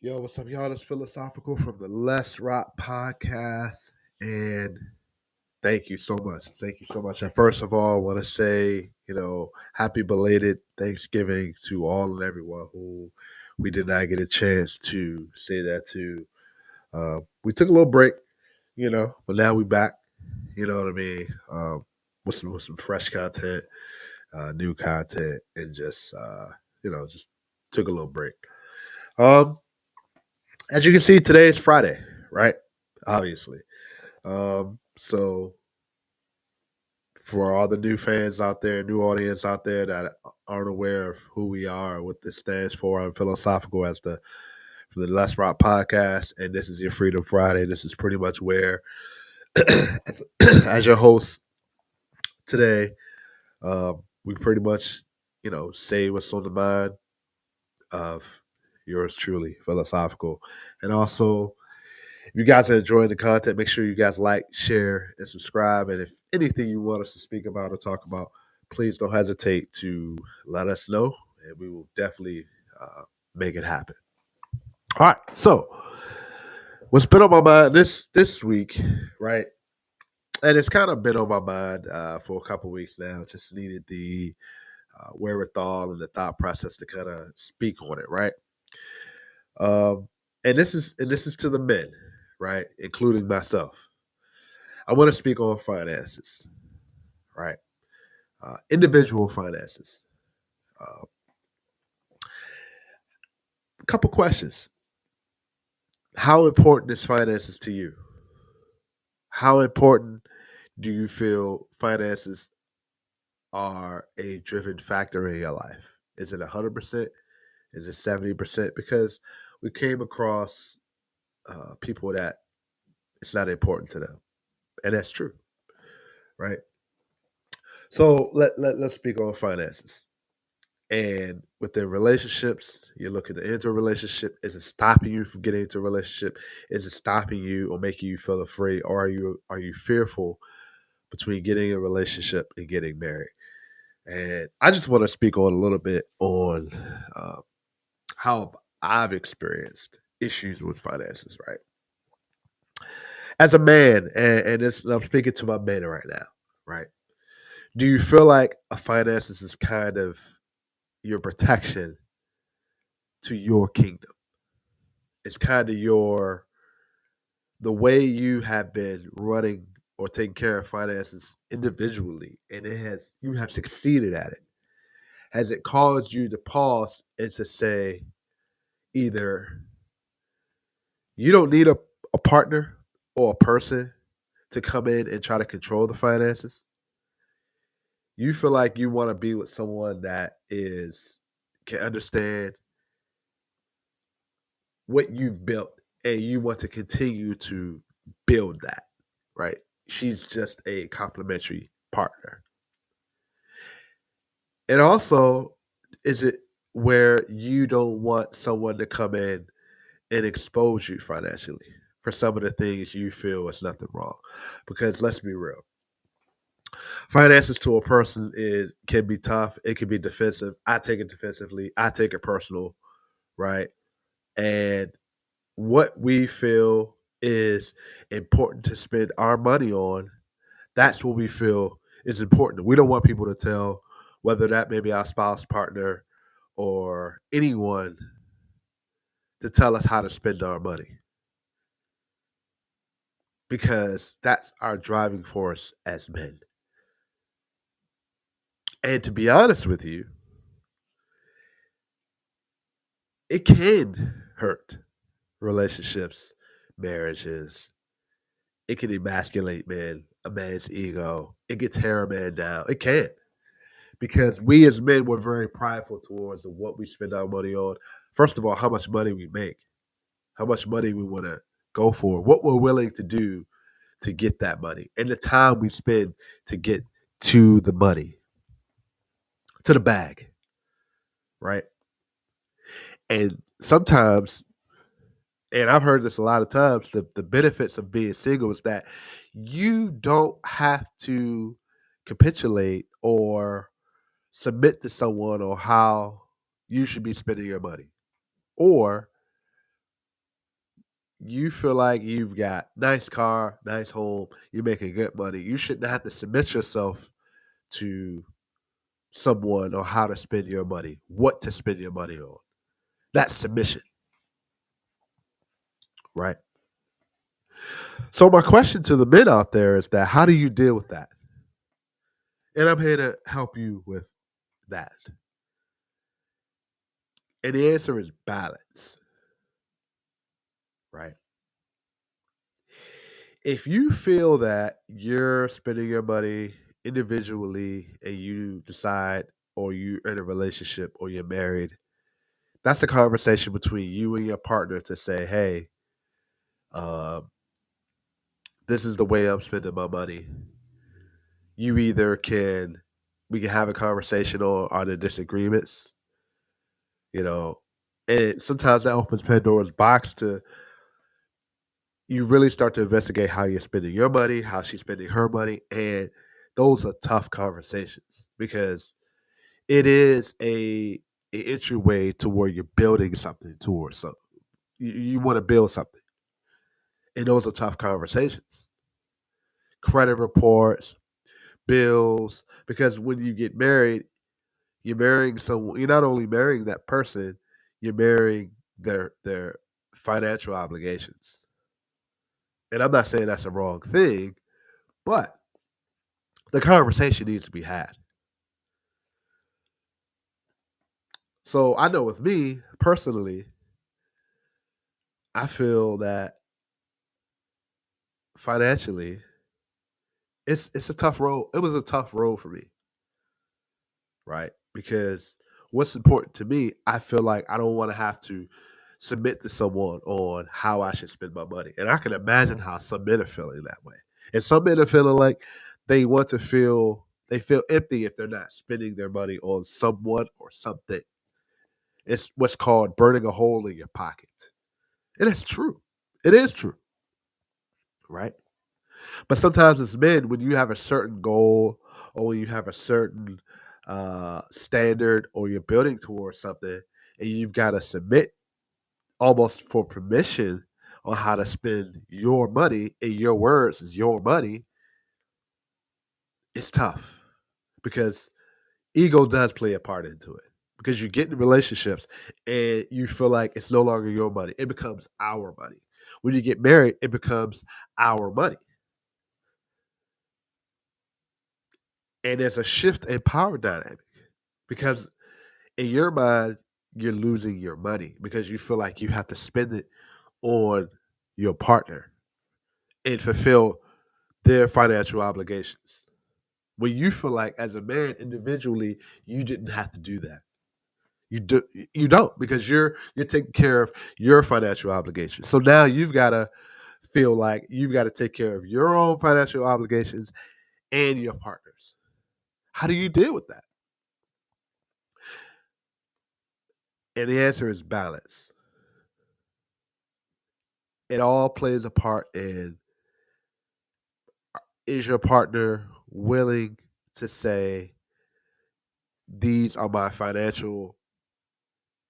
Yo, what's up, y'all? It's Philosophical from the Let's Rock podcast. And thank you so much. Thank you so much. And first of all, I want to say, happy belated Thanksgiving to all and everyone who we did not get a chance to say that to. We took a little break, but now we back, you know what I mean? With some fresh content, new content, and just took a little break. Um, as you can see, today is Friday, right? Obviously. So for all the new fans out there, new audience out there that aren't aware of who we are, what this stands for, I'm philosophical as for the Let's Rock podcast, and this is your Freedom Friday. This is pretty much where, as, as your host today, we pretty much, say what's on the mind of yours truly, philosophical, and also if you guys are enjoying the content, make sure you guys like, share, and subscribe. And if anything you want us to speak about or talk about, please don't hesitate to let us know, and we will definitely make it happen. All right. So, what's been on my mind this week, right? And it's kind of been on my mind for a couple weeks now. Just needed the wherewithal and the thought process to kind of speak on it, right? Um, and this is to the men, right, including myself. I want to speak on finances, right? Individual finances. A couple questions. How important is finances to you? How important do you feel finances are a driven factor in your life? Is it 100%? Is it 70%? Because we came across people that it's not important to them. And that's true, right? So let's speak on finances. And within relationships, you're looking to enter a relationship. Is it stopping you from getting into a relationship? Is it stopping you or making you feel afraid? Or are you fearful between getting a relationship and getting married? And I just want to speak on a little bit on uh, how I've experienced issues with finances, right? As a man, and I'm speaking to my man right now, right? Do you feel like a finances is kind of your protection to your kingdom? It's kind of the way you have been running or taking care of finances individually, and you have succeeded at it. Has it caused you to pause and to say either you don't need a partner or a person to come in and try to control the finances? You feel like you want to be with someone that is can understand what you've built and you want to continue to build that, right? She's just a complimentary partner. And also, is it where you don't want someone to come in and expose you financially for some of the things you feel is nothing wrong? Because let's be real. Finances to a person is can be tough. It can be defensive. I take it defensively. I take it personal, right? And what we feel is important to spend our money on, that's what we feel is important. We don't want people to tell, whether that may be our spouse, partner, or anyone, to tell us how to spend our money because that's our driving force as men. And to be honest with you, it can hurt relationships, marriages. It can emasculate men, a man's ego. It can tear a man down. It can. Because we as men were very prideful towards what we spend our money on. First of all, how much money we make, how much money we want to go for, what we're willing to do to get that money, and the time we spend to get to the money, to the bag, right? And sometimes, and I've heard this a lot of times, the benefits of being single is that you don't have to capitulate or submit to someone on how you should be spending your money. Or you feel like you've got nice car, nice home, you're making good money, you shouldn't have to submit yourself to someone on how to spend your money, what to spend your money on. That's submission, right? So my question to the men out there is that how do you deal with that? And I'm here to help you with that. And the answer is balance, right? If you feel that you're spending your money individually and you decide or you're in a relationship or you're married, that's a conversation between you and your partner to say, hey, um, this is the way I'm spending my money. You either can, we can have a conversation on the disagreements, you know, and sometimes that opens Pandora's box to you really start to investigate how you're spending your money, how she's spending her money, and those are tough conversations because it is a entryway to where you're building something towards something. You want to build something, and those are tough conversations. Credit reports, bills, because when you get married, you're marrying someone. You're not only marrying that person, you're marrying their financial obligations. And I'm not saying that's a wrong thing, but the conversation needs to be had. So I know with me personally, I feel that financially, it's a tough road. It was a tough road for me, right? Because what's important to me, I feel like I don't want to have to submit to someone on how I should spend my money. And I can imagine how some men are feeling that way. And some men are feeling like they feel empty if they're not spending their money on someone or something. It's what's called burning a hole in your pocket. And it's true. It is true, right? But sometimes as men, when you have a certain goal or when you have a certain standard or you're building towards something and you've got to submit almost for permission on how to spend your money, in your words, is your money, it's tough because ego does play a part into it. Because you get in relationships and you feel like it's no longer your money, it becomes our money. When you get married, it becomes our money. And there's a shift in power dynamic because in your mind, you're losing your money because you feel like you have to spend it on your partner and fulfill their financial obligations. When you feel like as a man individually, you didn't have to do that. You don't because you're taking care of your financial obligations. So now you've got to feel like you've got to take care of your own financial obligations and your partners. How do you deal with that? And the answer is balance. It all plays a part in is your partner willing to say these are my financial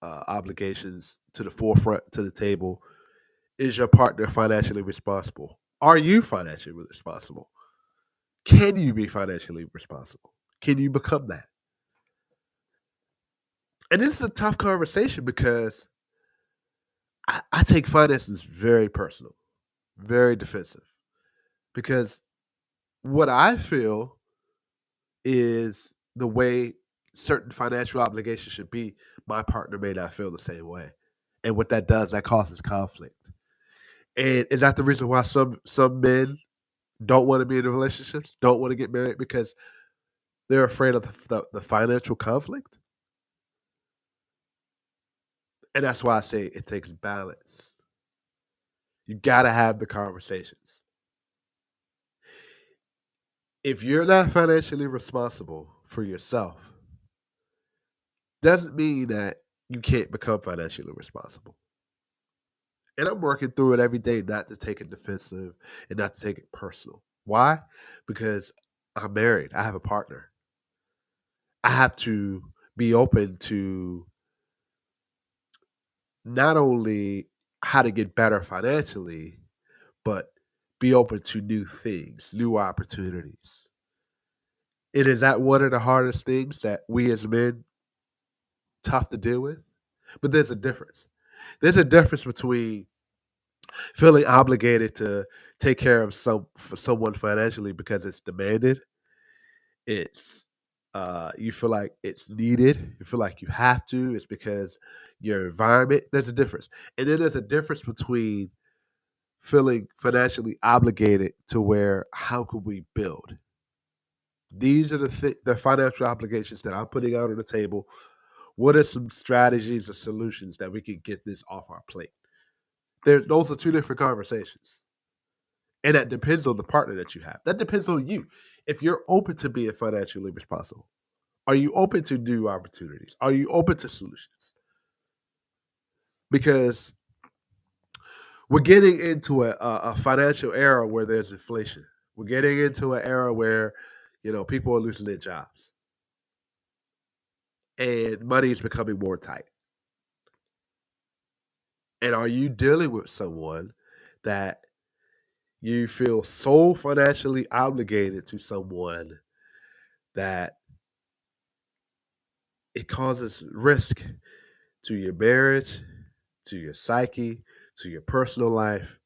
obligations to the forefront to the table? Is your partner financially responsible? Are you financially responsible? Can you be financially responsible? Can you become that? And this is a tough conversation because I take finances very personal, very defensive. Because what I feel is the way certain financial obligations should be, my partner may not feel the same way. And what that does, that causes conflict. And is that the reason why some men don't want to be in relationships, don't want to get married because they're afraid of the financial conflict? And that's why I say it takes balance. You got to have the conversations. If you're not financially responsible for yourself, doesn't mean that you can't become financially responsible. And I'm working through it every day not to take it defensive and not to take it personal. Why? Because I'm married. I have a partner. I have to be open to not only how to get better financially, but be open to new things, new opportunities. And is that one of the hardest things that we as men tough to deal with? But there's a difference. There's a difference between feeling obligated to take care of someone financially because it's demanded. It's you feel like it's needed. You feel like you have to. It's because your environment. There's a difference, and then there's a difference between feeling financially obligated to where how could we build. These are the financial obligations that I'm putting out on the table. What are some strategies or solutions that we can get this off our plate? Those are two different conversations. And that depends on the partner that you have. That depends on you. If you're open to being financially responsible, are you open to new opportunities? Are you open to solutions? Because we're getting into a financial era where there's inflation. We're getting into an era where, people are losing their jobs and money is becoming more tight. And are you dealing with someone that you feel so financially obligated to someone that it causes risk to your marriage, to your psyche, to your personal life?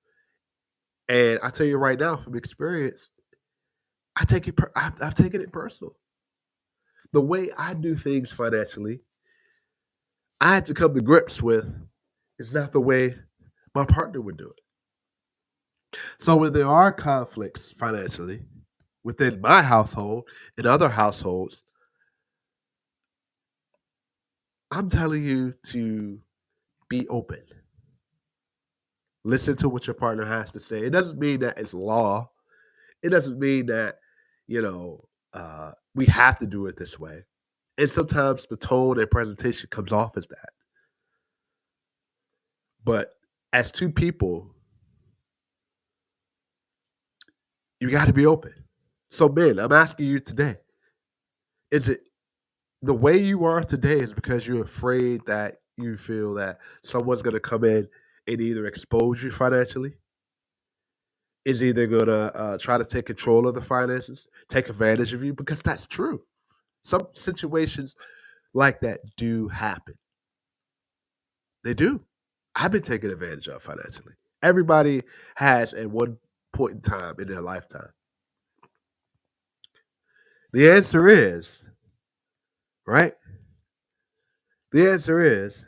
And I tell you right now from experience, I've taken it personal. The way I do things financially, I had to come to grips with it's not the way my partner would do it. So when there are conflicts financially within my household and other households, I'm telling you to be open. Listen to what your partner has to say. It doesn't mean that it's law. It doesn't mean that, we have to do it this way. And sometimes the tone and presentation comes off as that. But as two people, you got to be open. So, Ben, I'm asking you today, is it the way you are today is because you're afraid that you feel that someone's going to come in and either expose you financially, is either going to try to take control of the finances, take advantage of you? Because that's true. Some situations like that do happen. They do. I've been taken advantage of financially. Everybody has at one point in time in their lifetime. The answer is, right? The answer is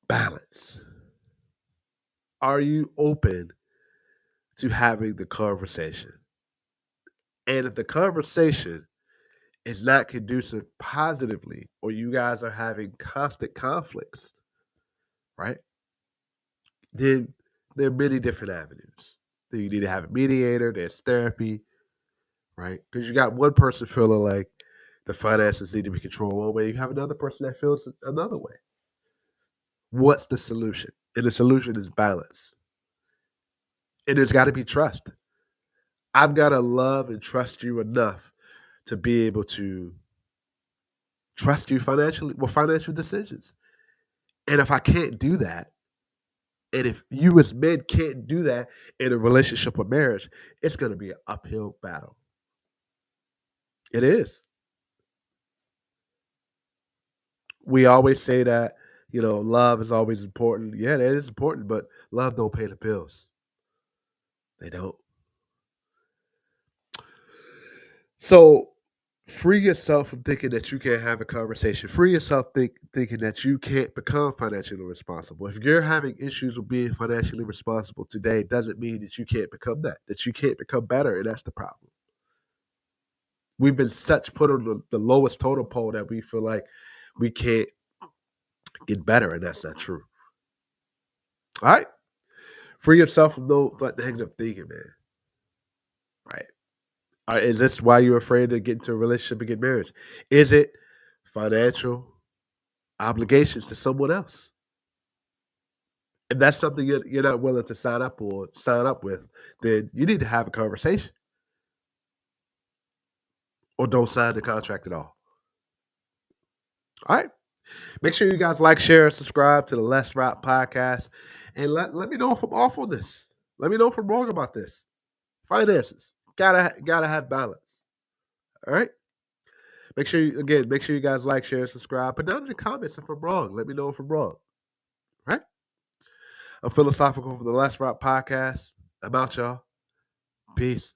balance. Are you open to having the conversation? And if the conversation is not conducive positively, or you guys are having constant conflicts, right? Then there are many different avenues. Then you need to have a mediator, there's therapy, right? Because you got one person feeling like the finances need to be controlled one way, you have another person that feels another way. What's the solution? And the solution is balance. And there's got to be trust. I've got to love and trust you enough to be able to trust you financially with financial decisions. And if I can't do that, and if you as men can't do that in a relationship or marriage, it's going to be an uphill battle. It is. We always say that, love is always important. Yeah, that is important, but love don't pay the bills. They don't. So free yourself from thinking that you can't have a conversation. Free yourself thinking that you can't become financially responsible. If you're having issues with being financially responsible today, it doesn't mean that you can't become that you can't become better, and that's the problem. We've been such put on the lowest totem pole that we feel like we can't get better, and that's not true. All right? Free yourself from no negative thinking, man. Right? Is this why you're afraid to get into a relationship and get married? Is it financial obligations to someone else? If that's something you're not willing to sign up with, then you need to have a conversation or don't sign the contract at all. All right. Make sure you guys like, share, and subscribe to the Let's Rap podcast. And let me know if I'm off on this. Let me know if I'm wrong about this. Finances. Gotta have balance. All right? Make sure you guys like, share, and subscribe. Put down in the comments if I'm wrong. Let me know if I'm wrong. All right? I'm philosophical for the Let's Rap podcast. I'm out, y'all. Peace.